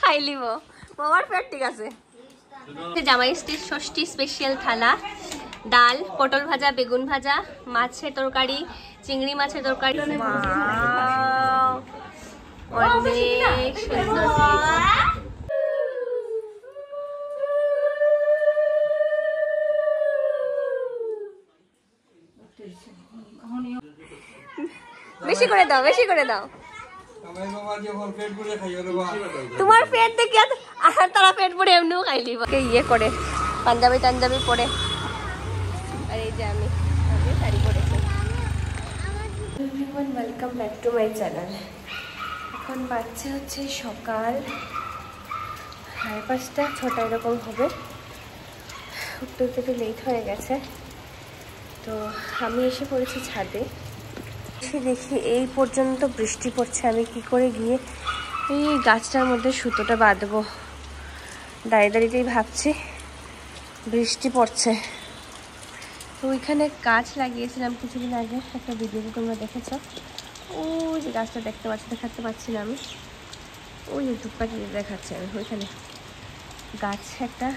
খাই লিব মামার পেট ঠিক আছে। জামাই ষষ্ঠী স্পেশাল থালা, ডাল, পটল ভাজা, বেগুন ভাজা, মাছের তরকারি, চিংড়ি মাছের তরকারি। অনেক সুন্দর। বেশি করে দাও, বেশি করে দাও। তোমার পেট দেখে আর তারা পেট পরে এমনিও খাইলি ইয়ে করে পাঞ্জাবি টাঞ্জাবি পরে। আর এই যে আমি শাড়ি পরেছি। Welcome back to my channel. এখন বাচ্চা হচ্ছে সকাল 5:30 6টা এরকম হবে। উঠতে উঠতে লেট হয়ে গেছে, তো আমি এসে পড়েছি ছাদে। দেখি এই পর্যন্ত বৃষ্টি পড়ছে, আমি কি করে গিয়ে এই গাছটার মধ্যে সুতোটা বাঁধবো। দাঁড়িয়ে দাঁড়িয়েই ভাবছি, বৃষ্টি পড়ছে। তো ওইখানে গাছ লাগিয়েছিলাম কিছুদিন আগে, একটা ভিডিওতে তোমরা দেখেছ। ওই যে গাছটা দেখতে পাচ্ছি, দেখাতে পাচ্ছি না আমি, ওই যে ধূপকাঠি দেখাচ্ছে আমি। ওইখানে গাছ একটা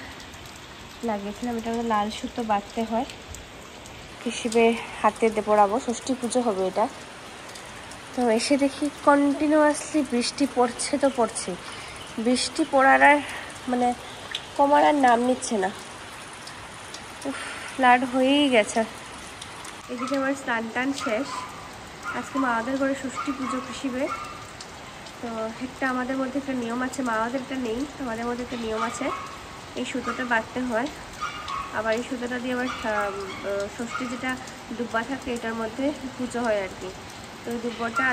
লাগিয়েছিলাম, এটা আমাদের লাল সুতো বাঁধতে হয়, হিসেবে হাতে পড়াবো, ষষ্ঠী পুজো হবে এটা। তো এসে দেখি কন্টিনিউয়াসলি বৃষ্টি পড়ছে, তো পড়ছে। বৃষ্টি পড়ার আর মানে কমার আর নাম নিচ্ছে না, ফ্লাড হয়েই গেছে। এদিকে আমার স্নান টান শেষ। আজকে মামাদের ঘরে ষষ্ঠী পুজো হিসেবে, তো একটা আমাদের মধ্যে একটা নিয়ম আছে, মামাদের একটা নেই, আমাদের মধ্যে একটা নিয়ম আছে, এই সুতোটা বাঁধতে হয়। আবার এই সুতোটা দিয়ে আবার ষষ্ঠী যেটা দুব্বা থাকে এটার মধ্যে পুজো হয় আর কি। তো ওই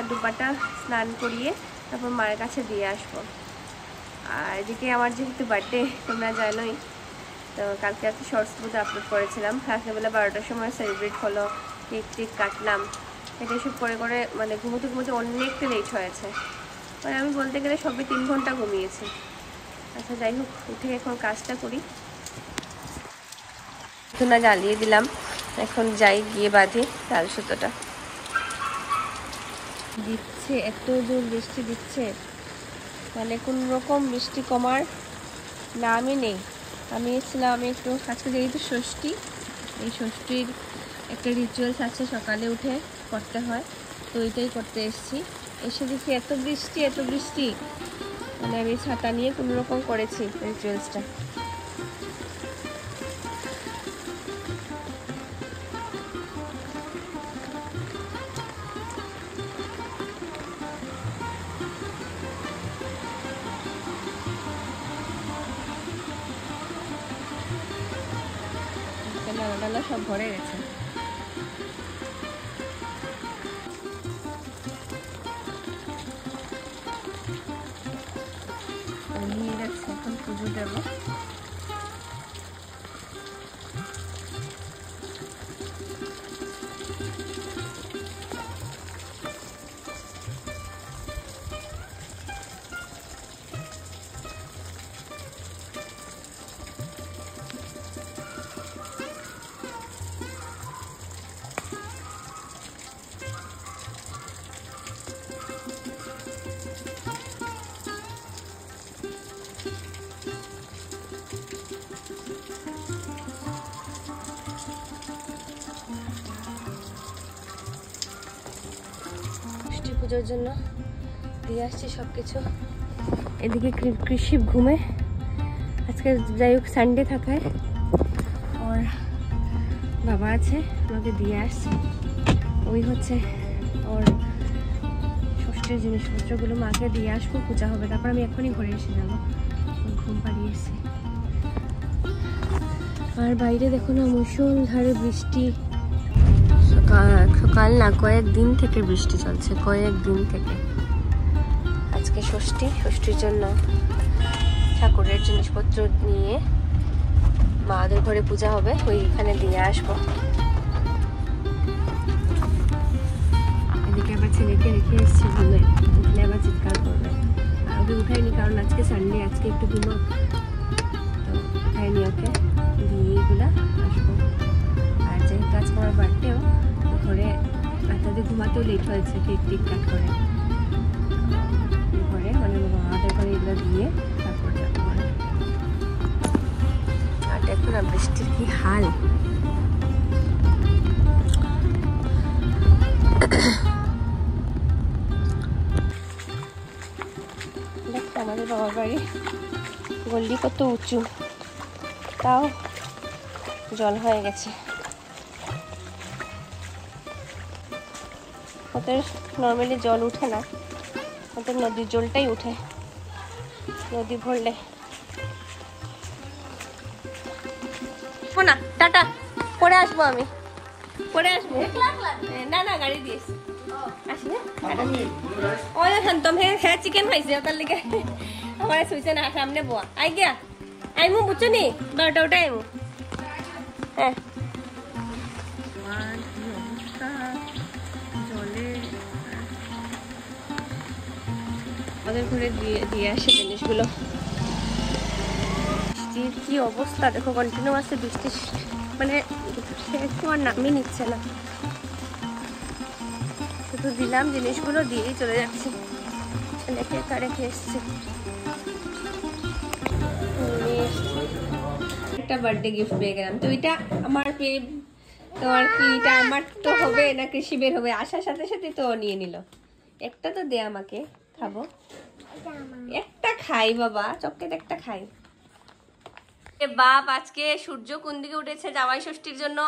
দুব্বাটা স্নান করিয়ে তারপর মায়ের কাছে দিয়ে আসবো। আর এদিকে আমার যেহেতু বার্থডে তোমরা জানোই, তো কালকে একটা শর্টস মধ্যে আপলোড করেছিলাম। রাত্রেবেলা 12টার সময় সেলিব্রেট হলো, কেক টেক কাটলাম, এটা এসব করে করে মানে ঘুমোতে ঘুমোতে অনেকটা লেট হয়েছে। মানে আমি বলতে গেলে সবে 3 ঘন্টা ঘুমিয়েছি। আচ্ছা যাই হোক, উঠে এখন কাজটা করি। ধুনা জ্বালিয়ে দিলাম, এখন যাই গিয়ে বাঁধি লাল সুতোটা। দিচ্ছে এত জোর বৃষ্টি দিচ্ছে, মানে কোন রকম বৃষ্টি কমার নামই নেই। আমি এসেছিলাম, আমি একটু আজকে যেহেতু ষষ্ঠী, এই ষষ্ঠীর একটা রিচুয়ালস আছে, সকালে উঠে করতে হয়, তো ওইটাই করতে এসেছি। এসে দেখি এত বৃষ্টি, মানে আমি ছাতা নিয়ে কোনো রকম করেছি রিচুয়ালসটা। ডালা সব ভরে গেছে। নিয়ে যাচ্ছি, এখন পুজো দেবো। পুজোর জন্য দিয়ে আসছি সব কিছু। এদিকে কৃষি ঘুমে, আজকে যাই হোক সানডে থাকায় ওর বাবা আছে, আমাকে দিয়ে আসছে। ওই হচ্ছে ওর ষষ্ঠীর জিনিসপত্রগুলো মাকে দিয়ে আসবো, পূজা হবে, তারপর আমি এখনই ঘরে এসে যাবো। ঘুম পাড়িয়ে এসছি। আর বাইরে দেখো না মুষলধারে বৃষ্টি, সকাল না কয়েকদিন থেকে বৃষ্টি চলছে, কয়েকদিন থেকে। আজকে ষষ্ঠীর জন্য ঠাকুরের জিনিসপত্র নিয়ে মাদের ঘরে পূজা হবে, ওইখানে দিয়ে আসবো। এদিকে আবার ছেলেকে রেখে এসেছি, ঘুমে উঠলে আবার চিৎকার করবে। আর ওকে উঠাইনি, কারণ আজকে সানডে, আজকে একটু ঘুমো, তো উঠাইনি ওকে, দিয়ে এগুলা আসবো। আর যেহেতু আজকে আমার বার্থডেও, ঘরে রাতে ঘুমাতেও লেট হয়েছে, কেক টেক কাট করে ঘরে, মানে মামাদের ঘরে এগুলো দিয়ে না বৃষ্টির কি হাল। দেখো আমাদের বাবার বাড়ি গল্লি কত উঁচু, তাও জল হয়ে গেছে। ওদের নর্মালি জল উঠে না, ওদের নদীর জলটাই উঠে, নদী ভরলে। না টাটা, পরে আসবো, আমি পরে আসবো। না না গাড়ি দিয়েছি, আসলে ওই শান্তম হ্যাঁ চিকেন খাইছে তার লিগে আমার শুইছে না, সামনে বোয়া আই গিয়া আইমু বুঝছো নি 12টা ওটা আইমু। হ্যাঁ ওদের ঘুরে দিয়ে আসে জিনিসগুলো। বৃষ্টির কি অবস্থা দেখো, কন্টিনিউ আছে বৃষ্টি, মানে একটু আর নামই নিচ্ছে না। শুধু দিলাম জিনিসগুলো দিয়েই চলে যাচ্ছি, ছেলেকে রেখে এসছি। একটা বার্থডে গিফট পেয়ে গেলাম, তো এটা আমার পেয়ে তো আর কি, এটা আমার তো হবে না কৃষিবের হবে, আসার সাথে সাথে তো নিয়ে নিল। একটা তো দে আমাকে, খাবো একটা, খাই বাবা চকলেট একটা খাই। বাপ আজকে সূর্য কোন দিকে উঠেছে, জামাই ষষ্ঠীর জন্য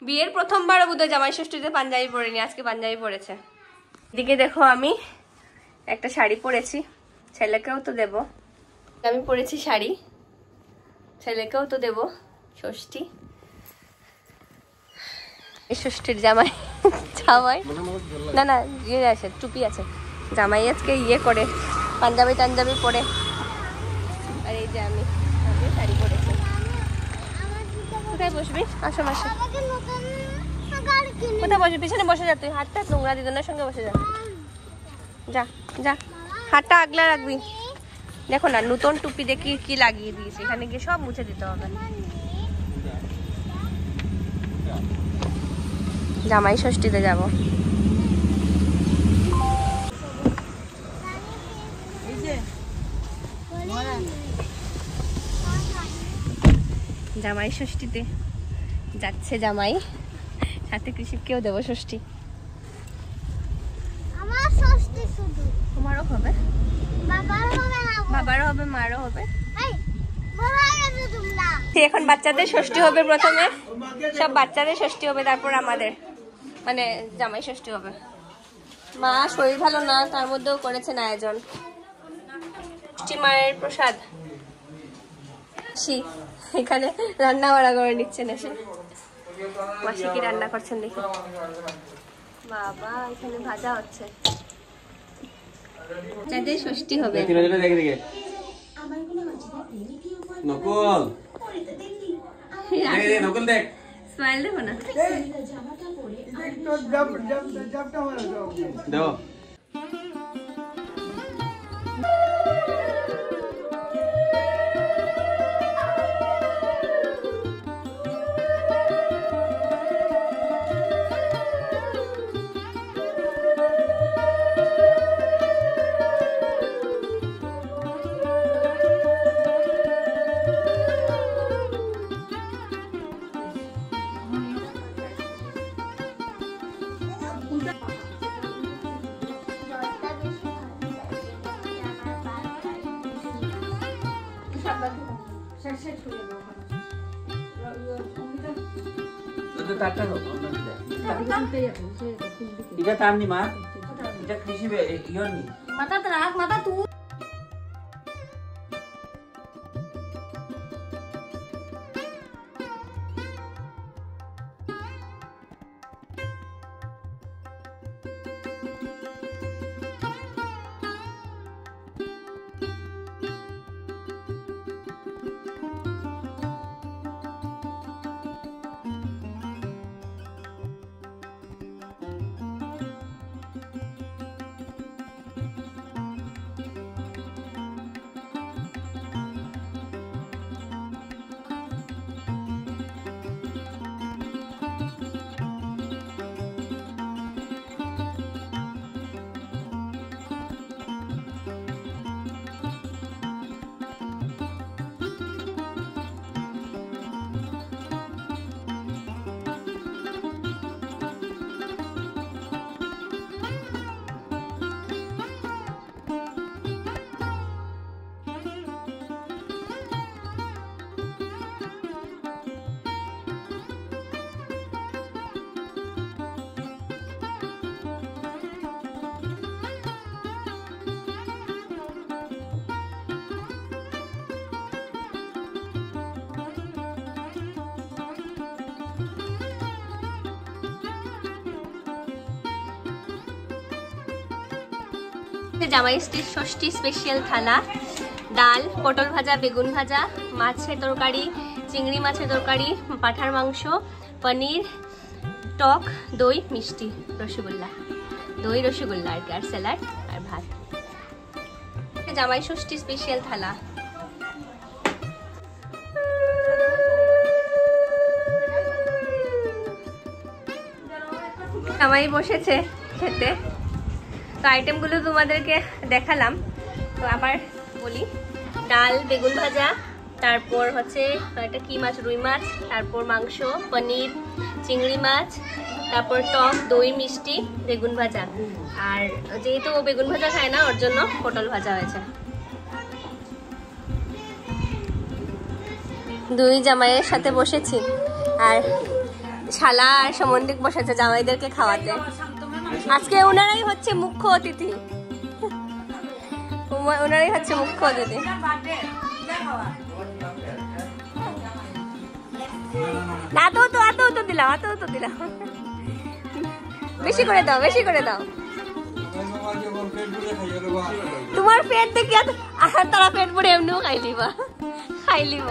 বিয়ের প্রথমবারও বোধহয় জামাই ষষ্ঠীতে পাঞ্জাবি পরেনি, আজকে পাঞ্জাবি পরেছে। এদিকে দেখো আমি একটা শাড়ি পরেছি, ছেলেকেও তো দেব, আমি পরেছি শাড়ি, ছেলেকেও তো দেব, ষষ্ঠী ষষ্ঠীর জামাই জামাই না না ইয়ে আছে, টুপি আছে, জামাই আজকে ইয়ে করে পাঞ্জাবি টাঞ্জাবি পরে। আর এই যে আমি শাড়ি পরেছি। কোথায় বসবি? আসো মাসে, কোথায় বসবি? পিছনে বসে যা, তুই হাতটা নোংরা দিদনের সঙ্গে বসে যা, যা যা হাতটা আগলা রাখবি। দেখো না নতুন টুপি দেখি কি লাগিয়ে দিয়েছে, এখানে গিয়ে সব মুছে দিতে হবে। জামাই ষষ্ঠীতে যাব। জামাই ষষ্ঠীতে যাচ্ছে জামাই, সাথে কৃষিকেও দেবো ষষ্ঠী। আমার ষষ্ঠী শুধু তোমারও হবে, বাবারও হবে, মারও হবে। এখন বাচ্চাদের ষষ্ঠী হবে প্রথমে, সব বাচ্চাদের ষষ্ঠী হবে, তারপর আমাদের মানে জামাই ষষ্ঠী হবে। মা শরীর ভালো না, তার মধ্যেও করেছেন আয়োজন। ষষ্ঠী মায়ের প্রসাদ এখানে রান্না বাড়া করে নিচ্ছেন এসে। মাসি কি রান্না করছেন দেখি, বাবা এখানে ভাজা হচ্ছে, যাদের ষষ্ঠী হবে। নকুল নকুল দেখ, স্মাইল দেখো না, দাও। এটা তার নি মা, এটা কৃষি ইয়র নি মাথা রাখ, মাথা তুই জামাই ষষ্ঠী স্পেশাল থালা, ডাল, পটল ভাজা, বেগুন ভাজা, মাছের তরকারি, চিংড়ি মাছের তরকারি, পাঠার মাংস, পনির, টক, দই, মিষ্টি, রসগোল্লা, দই রসগোল্লা আর কি, আর স্যালাড আর ভাত। জামাই ষষ্ঠী স্পেশাল থালা। জামাই বসেছে খেতে, তো আইটেমগুলো তোমাদেরকে দেখালাম। তো আবার বলি, ডাল, বেগুন ভাজা, তারপর হচ্ছে একটা কি মাছ, রুই মাছ, তারপর মাংস, পনির, চিংড়ি মাছ, তারপর টক, দই, মিষ্টি, বেগুন ভাজা। আর যেহেতু ও বেগুন ভাজা খায় না, ওর জন্য পটল ভাজা হয়েছে। দুই জামাইয়ের সাথে বসেছি, আর শালা আর সমন্বিক বসেছে জামাইদেরকে খাওয়াতে। আজকে ওনারাই হচ্ছে মুখ্য অতিথি, ওনারাই হচ্ছে মুখ্য অতিথি। তো দিলাম, তো দিলাম, বেশি করে দাও, বেশি করে দাও। তোমার পেট দেখি আর তারা পেট পরে এমনিও খাই লিব।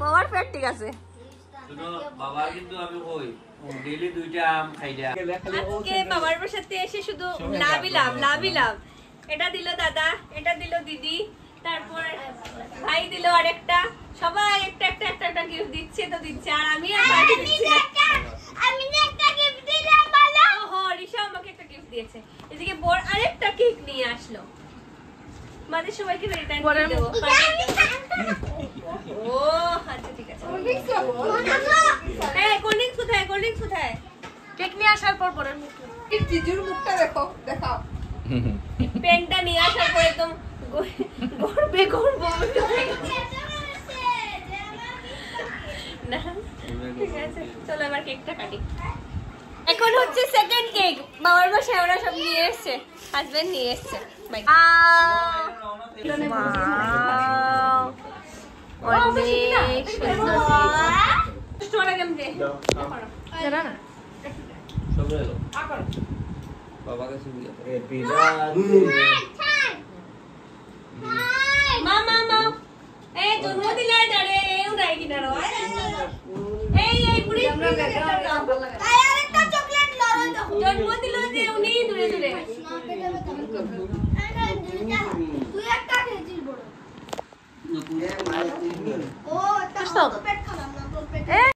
বাবার পেট ঠিক আছে। বাবার বাসাতে এসে শুধু লাভই লাভ। এটা দিল দাদা, এটা দিল দিদি, তারপর ভাই দিল আরেকটা, সবাই একটা গিফট দিচ্ছে তো দিচ্ছে। আর আমি রিশা আমাকে একটা গিফট দিয়েছে। এদিকে বড় আরেকটা কেক নিয়ে আসলো, আমাদের সবাইকে রিটার্ন করে দেব। ও আচ্ছা ঠিক আছে। কোল্ড ড্রিঙ্কস কোথায়? কেক নিয়ে আসার পর পরে জিজুর মুখটা দেখাও। পেনটা নিয়ে আসার পর একদম গর্বে না, ঠিক আছে চলো এবার কেকটা কাটি। এখন হচ্ছে সেকেন্ড কেক, বাবার বাসায় ওরা সব নিয়ে এসছে, হাজবেন্ড নিয়ে এসছে। অনেক সুন্দর জন্ম দিল যে উনি দূরে দূরে।